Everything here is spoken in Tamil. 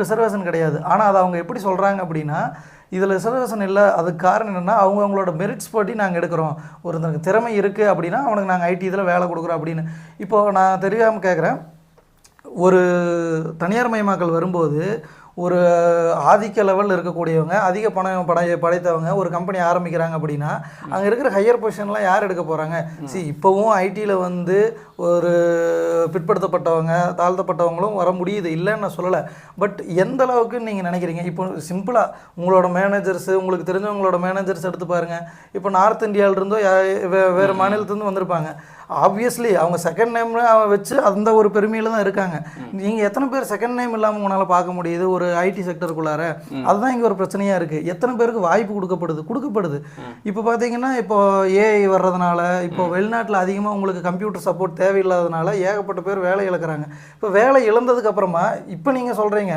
ரிசர்வேஷன் கிடையாது. ஆனால் அதை அவங்க எப்படி சொல்கிறாங்க அப்படின்னா, இதில் ரிசர்வேஷன் இல்லை, அதுக்கு காரணம் என்னென்னா அவங்களோட மெரிட்ஸ் படி நாங்கள் எடுக்கிறோம். ஒருத்தருக்கு திறமை இருக்குது அப்படின்னா அவனுக்கு நாங்கள் ஐடி இதில் வேலை கொடுக்குறோம் அப்படின்னு. இப்போது நான் தெரியாமல் கேட்குறேன், ஒரு தனியார் மயமாக்கல் வரும்போது ஒரு ஆதிக்க லெவலில் இருக்கக்கூடியவங்க, அதிக பணம் படைத்தவங்க ஒரு கம்பெனி ஆரம்பிக்கிறாங்க அப்படின்னா அங்கே இருக்கிற ஹையர் பொசிஷன்லாம் யார் எடுக்க போகிறாங்க? இப்போவும் ஐடியில் வந்து ஒரு பிற்படுத்தப்பட்டவங்க, தாழ்த்தப்பட்டவங்களும் வர முடியுது, இல்லைன்னு நான் சொல்லலை. பட் எந்த அளவுக்கு நீங்கள் நினைக்கிறீங்க? இப்போ சிம்பிளாக உங்களோட மேனேஜர்ஸு, உங்களுக்கு தெரிஞ்சவங்களோட மேனேஜர்ஸ் எடுத்து பாருங்கள். இப்போ நார்த் இந்தியாவிலிருந்தோ வேறு மாநிலத்துலேருந்து வந்திருப்பாங்க. ஆப்வியஸ்லி அவங்க செகண்ட் நேம் வச்சு அந்த ஒரு பெருமையில் தான் இருக்காங்க. நீங்கள் எத்தனை பேர் செகண்ட் நேம் இல்லாமல் உங்களால் பார்க்க முடியுது ஒரு ஐடி செக்டருக்குள்ளார? அதுதான் இங்கே ஒரு பிரச்சனையாக இருக்குது. எத்தனை பேருக்கு வாய்ப்பு கொடுக்கப்படுது. இப்போ பார்த்தீங்கன்னா இப்போ ஏஐ வர்றதுனால, இப்போ வெளிநாட்டில் அதிகமாக உங்களுக்கு கம்ப்யூட்டர் சப்போர்ட் தேவையில்லாததுனால ஏகப்பட்ட பேர் வேலை இழக்கிறாங்க. இப்போ வேலை இழந்ததுக்கு அப்புறமா இப்போ நீங்கள் சொல்கிறீங்க